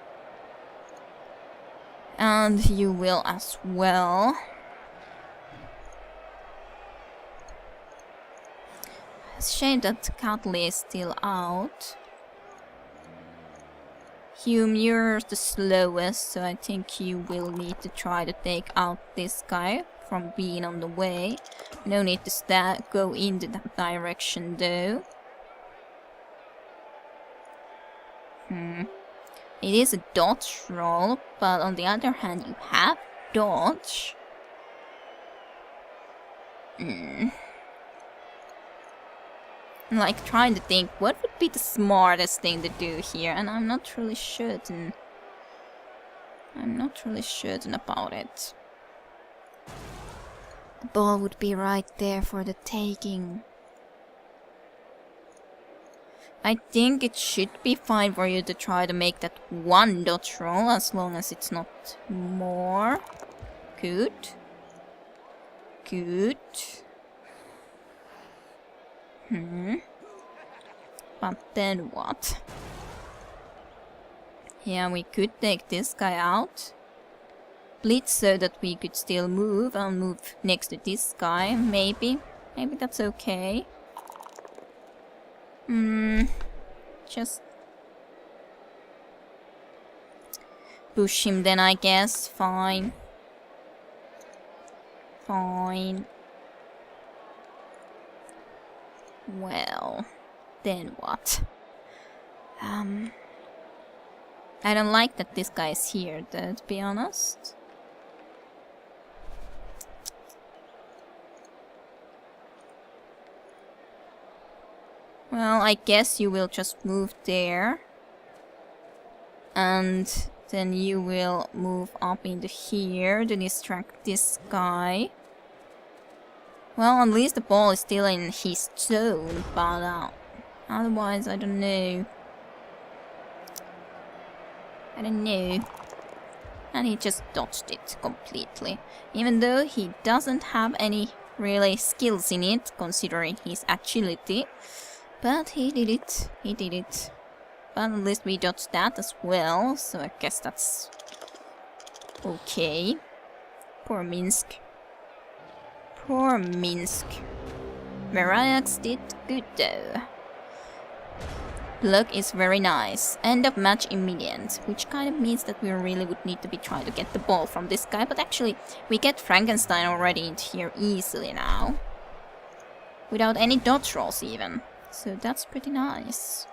And you will as well. It's a shame that Catley is still out. Hume, you're the slowest, so I think you will need to try to take out this guy from being on the way. No need to go into that direction though. It is a dodge roll, but on the other hand, you have dodge. I'm like trying to think what would be the smartest thing to do here, and I'm not really certain. I'm not really certain about it. The ball would be right there for the taking. I think it should be fine for you to try to make that one dodge roll, as long as it's not more. Good. Good. But then what? Yeah, we could take this guy out. Blitz so that we could still move. I'll move next to this guy, maybe. Maybe that's okay. Just push him then, I guess. Fine. Fine. Well, then what? I don't like that this guy is here, though, to be honest. Well, I guess you will just move there. And Then you will move up into here to distract this guy. Well, at least the ball is still in his zone, but otherwise, I don't know. I don't know. And he just dodged it completely. Even though he doesn't have any really skills in it, considering his agility. But he did it. He did it. But at least we dodged that as well, so I guess that's okay. Poor Minsk. Poor Minsk. Verax did good though. Luck is very nice. End of match immediate, which kind of means that we really would need to be trying to get the ball from this guy, but actually we get Frankenstein already into here easily now. Without any dodge rolls even. So that's pretty nice.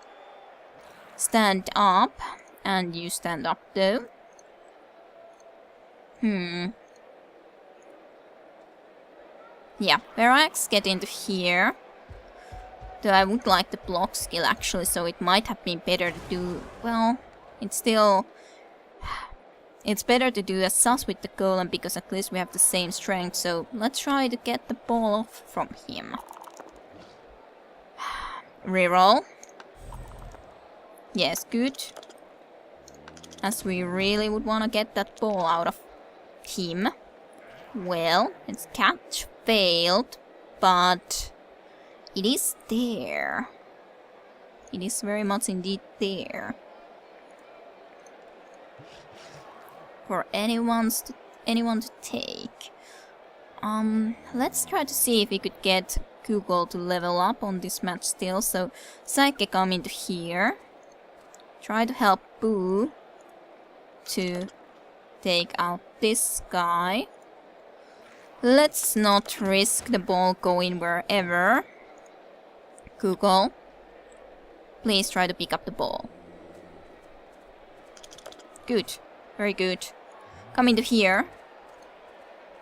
Stand up, and you stand up though. Yeah, Verax get into here. Though I would like the block skill actually, so it might have been better to do... Well, it's still... It's better to do a sus with the golem because at least we have the same strength, so let's try to get the ball off from him. Reroll. Yes, good. As we really would want to get that ball out of him. Well, its catch failed, but... It is there. It is very much indeed there. For anyone to take. Let's try to see if we could get Google to level up on this match still. So Psyche come into here. Try to help Boo to take out this guy. Let's not risk the ball going wherever. Google, please try to pick up the ball. Good, very good. Come into here,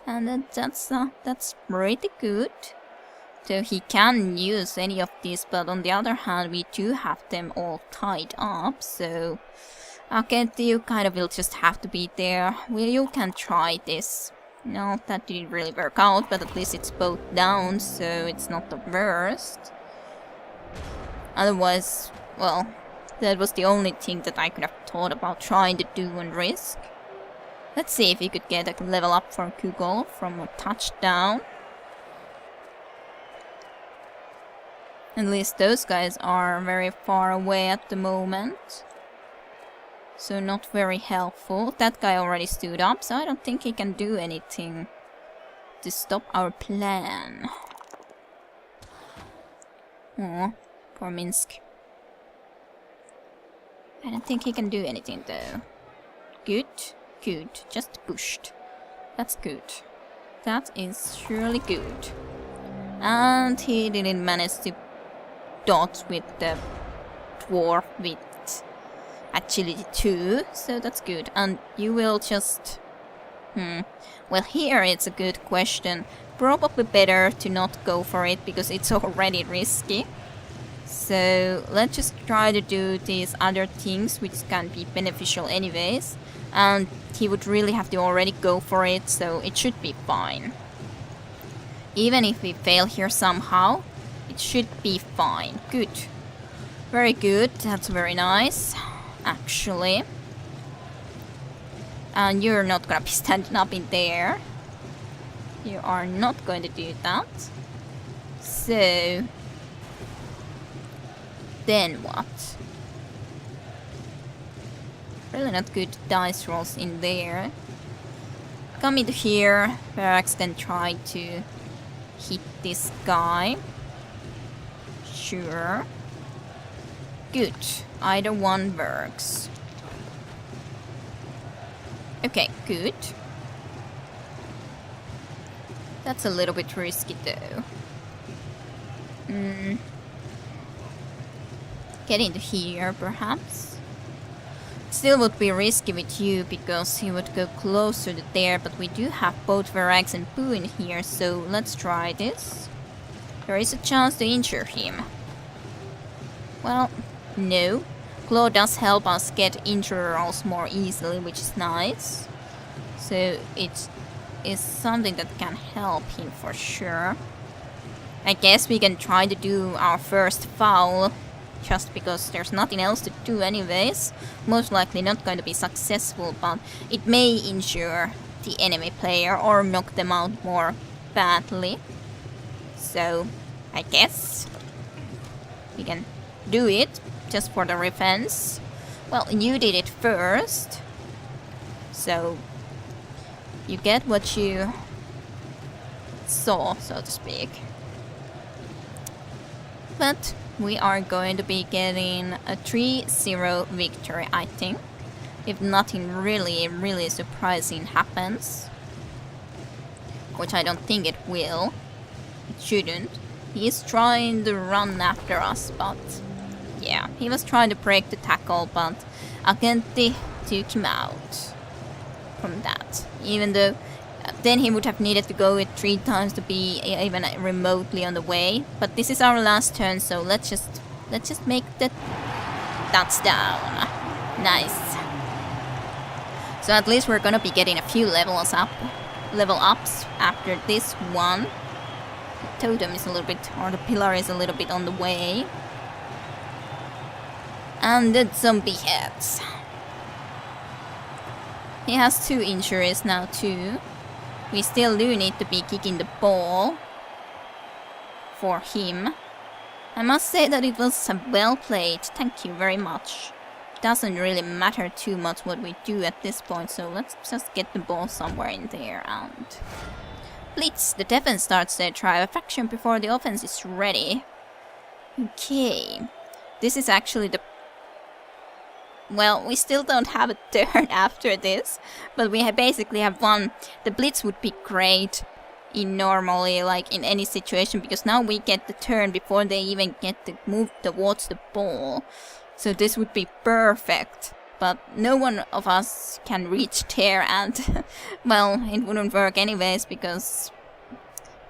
and that's pretty good. So he can use any of these, but on the other hand, we do have them all tied up. So, okay, you kind of will just have to be there. Well, you can try this. No, that didn't really work out, but at least it's both down, so it's not the worst. Otherwise, well, that was the only thing that I could have thought about trying to do and risk. Let's see if we could get a level up for Google from a touchdown. At least those guys are very far away at the moment. So not very helpful. That guy already stood up, so I don't think he can do anything to stop our plan. Oh. Poor Minsk. I don't think he can do anything though. Good, good. Just pushed. That's good. That is surely good. And he didn't manage to dodge with the dwarf with agility 2, so that's good. And you will just... Well, here it's a good question. Probably better to not go for it because it's already risky. So let's just try to do these other things which can be beneficial anyways. And he would really have to already go for it, so it should be fine. Even if we fail here somehow, it should be fine. Good. Very good, that's very nice, actually. And you're not gonna be standing up in there. You are not going to do that. So... Then what? Really not good dice rolls in there. Come into here. Verax can try to hit this guy. Sure. Good. Either one works. Okay, good. That's a little bit risky though. Get into here, perhaps. Still would be risky with you because he would go closer to there, but we do have both Verax and Pooh in here, so let's try this. There is a chance to injure him. Well, no. Claw does help us get injury rolls more easily, which is nice. So it is something that can help him for sure. I guess we can try to do our first foul, just because there's nothing else to do anyways. Most likely not going to be successful, but it may injure the enemy player or knock them out more badly. So I guess we can do it just for the defense. Well, you did it first, so you get what you saw, so to speak. But we are going to be getting a 3-0 victory, I think. If nothing really surprising happens. Which I don't think it will. It shouldn't. He is trying to run after us, but yeah, he was trying to break the tackle, but Agenti took him out from that. Even though then he would have needed to go it 3 times to be even remotely on the way. But this is our last turn, so let's just make the touchdown. Nice. So at least we're gonna be getting a few level ups after this one. The totem is a little bit, or the pillar is a little bit on the way. And the zombie heads. He has 2 injuries now too. We still do need to be kicking the ball for him. I must say that it was well played, thank you very much. Doesn't really matter too much what we do at this point, so let's just get the ball somewhere in there and... Blitz! The defense starts their try of action before the offense is ready. Okay. This is actually the... Well, we still don't have a turn after this, but we basically have won. The blitz would be great in normally, like in any situation, because now we get the turn before they even get to move towards the ball. So this would be perfect, but no one of us can reach there, and well, it wouldn't work anyways because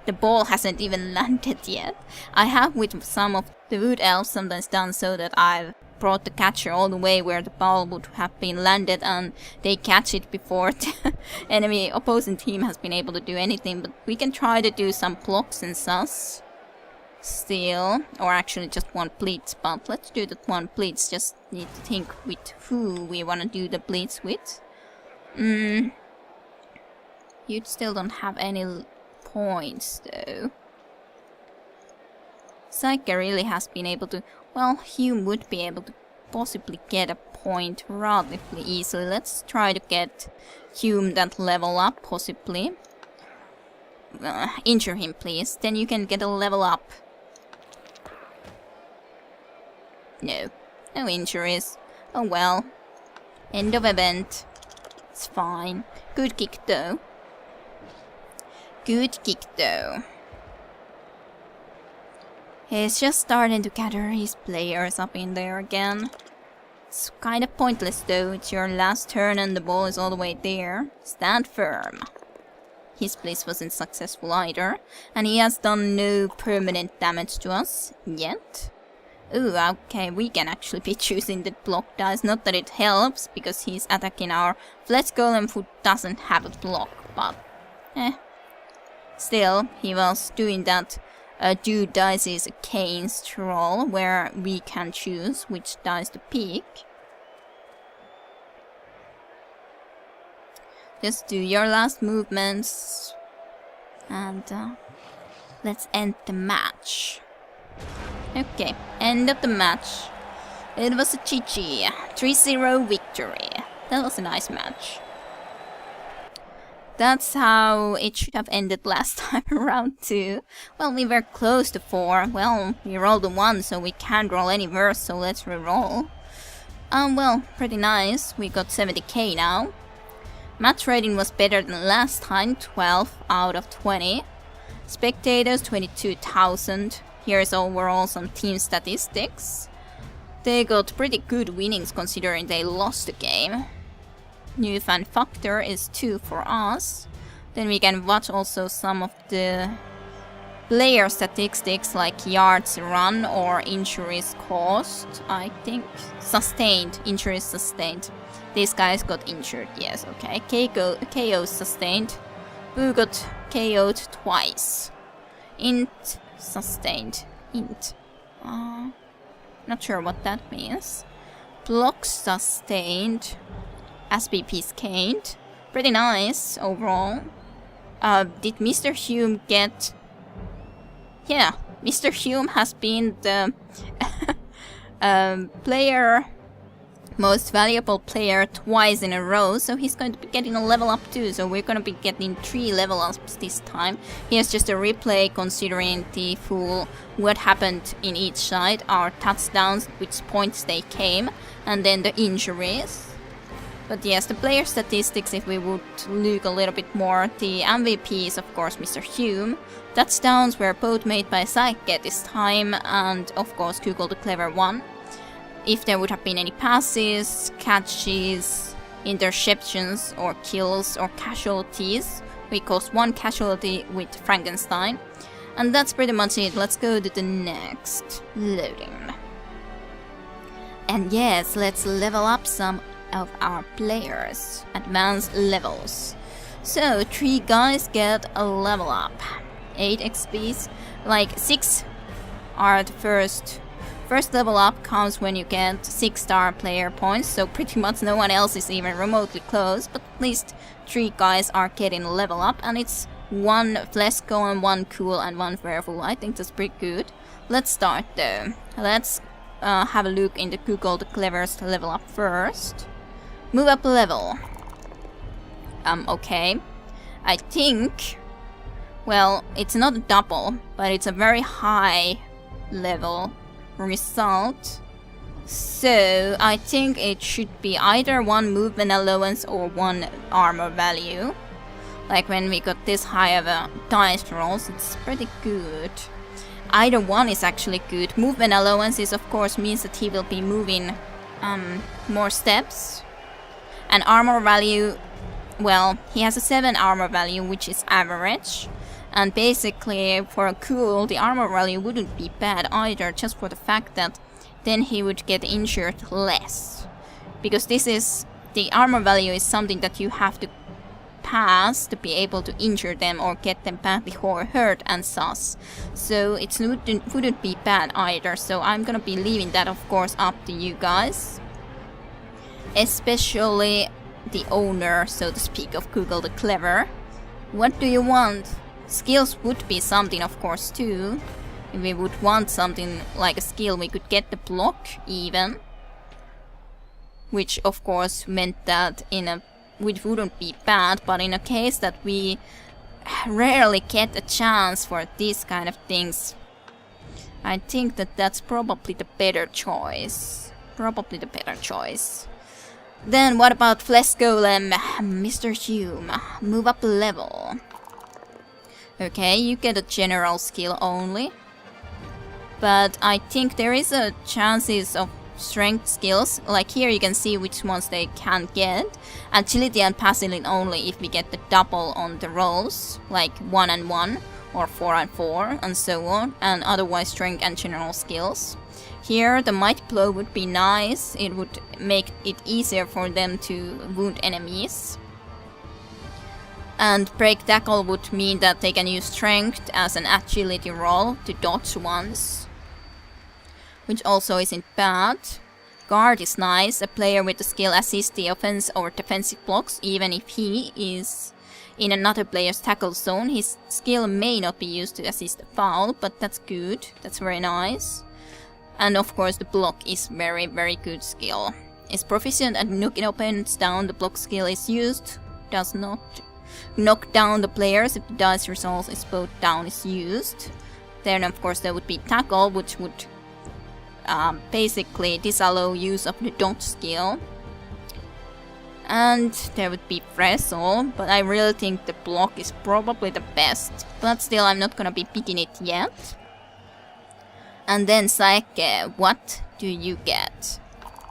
the ball hasn't even landed yet. I have with some of the wood elves sometimes done so that I've brought the catcher all the way where the ball would have been landed and they catch it before the enemy opposing team has been able to do anything. But we can try to do some blocks and sus still, or actually just one blitz, but let's do that one blitz. Just need to think with who we want to do the blitz with. You still don't have any points though. Psyche really has been able to... Well, Hume would be able to possibly get a point relatively easily. Let's try to get Hume that level up, possibly. Injure him, please. Then you can get a level up. No. No injuries. Oh well. End of event. It's fine. Good kick, though. Good kick, though. He's just starting to gather his players up in there again. It's kind of pointless though, it's your last turn and the ball is all the way there. Stand firm. His blitz wasn't successful either, and he has done no permanent damage to us, yet. Ooh, okay, we can actually be choosing the block dice, not that it helps, because he's attacking our flesh golem who doesn't have a block, but... Still, he was doing that do dice against roll, where we can choose which dice to pick. Just do your last movements, and let's end the match. Okay, end of the match. It was a GG, 3-0 victory. That was a nice match. That's how it should have ended last time around too. Well, we were close to 4. Well, we rolled a 1, so we can't roll any worse, so let's re-roll. Well, pretty nice. We got 70k now. Match rating was better than last time, 12 out of 20. Spectators, 22,000. Here's overall some team statistics. They got pretty good winnings considering they lost the game. New fan factor is 2 for us. Then we can watch also some of the player statistics like yards run or injuries caused, I think. Sustained, injuries sustained. These guys got injured, yes, okay. KOs sustained. Boo got KO'd twice. Int sustained. Int. Not sure what that means. Blocks sustained. SPP's caned. Pretty nice overall. Did Mr. Hume get... Yeah, Mr. Hume has been the most valuable player twice in a row, so he's going to be getting a level up too, so we're going to be getting 3 level ups this time. Here's just a replay considering the full what happened in each side, our touchdowns, which points they came, and then the injuries. But yes, the player statistics, if we would look a little bit more, the MVP is of course Mr. Hume. Touchdowns were both made by Saike this time, and of course Google the Clever won. If there would have been any passes, catches, interceptions or kills or casualties, we caused 1 casualty with Frankenstein. And that's pretty much it. Let's go to the next loading. And yes, let's level up some of our players. Advanced levels. So 3 guys get a level up. 8 XPs. Like 6 are the first level up comes when you get 6-star player points, so pretty much no one else is even remotely close, but at least 3 guys are getting a level up, and it's 1 Flesco and 1 Cool and 1 Fruitful. I think that's pretty good. Let's start though. Let's have a look into Google the Clever's level up first. Move up level. Okay. I think, well, it's not a double, but it's a very high level result. So I think it should be either 1 movement allowance or 1 armor value. Like when we got this high of a dice rolls, it's pretty good. Either one is actually good. Movement allowance is of course means that he will be moving more steps. And armor value, well, he has a 7 armor value, which is average. And basically, for a Cool, the armor value wouldn't be bad either, just for the fact that then he would get injured less. Because this is, the armor value is something that you have to pass to be able to injure them or get them badly hurt and sus. So it wouldn't be bad either, so I'm gonna be leaving that of course up to you guys. Especially the owner, so to speak, of Google the Clever. What do you want? Skills would be something of course too. If we would want something like a skill, we could get the block even. Which of course meant that which wouldn't be bad, but in a case that we rarely get a chance for these kind of things, I think that that's probably the better choice. Probably the better choice. Then what about Flesh Golem, Mr. Hume? Move up level. Okay, you get a general skill only. But I think there is a chances of strength skills. Like here you can see which ones they can get. Agility and passivity only if we get the double on the rolls. Like 1 and 1 or 4 and 4 and so on. And otherwise strength and general skills. Here the might blow would be nice. It would make it easier for them to wound enemies. And break tackle would mean that they can use strength as an agility roll to dodge ones, which also isn't bad. Guard is nice. A player with the skill assists the offense or defensive blocks even if he is in another player's tackle zone. His skill may not be used to assist a foul, but that's good. That's very nice. And of course the block is very good skill. Is proficient at knocking opponents down. The block skill is used. Does not knock down the players if the dice result is both down is used. Then of course there would be tackle, which would basically disallow use of the dodge skill. And there would be wrestle, but I really think the block is probably the best. But still I'm not gonna be picking it yet. And then Saike, what do you get?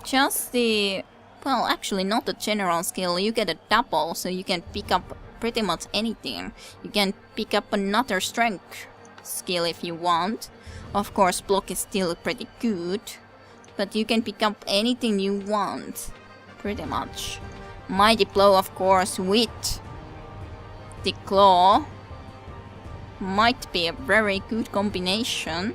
Just the, well actually not the general skill, you get a double, so you can pick up pretty much anything. You can pick up another strength skill if you want. Of course, block is still pretty good, but you can pick up anything you want, pretty much. Mighty blow, of course, with the claw might be a very good combination.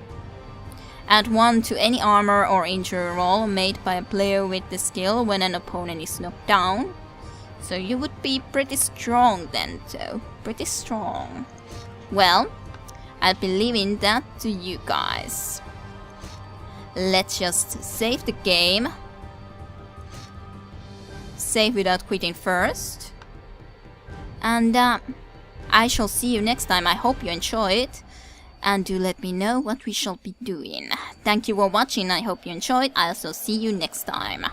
Add 1 to any armor or injury roll made by a player with the skill when an opponent is knocked down. So you would be pretty strong then, though. Pretty strong. Well, I'll be leaving that to you guys. Let's just save the game. Save without quitting first. And I shall see you next time. I hope you enjoyed. And do let me know what we shall be doing. Thank you for watching. I hope you enjoyed. I'll also see you next time.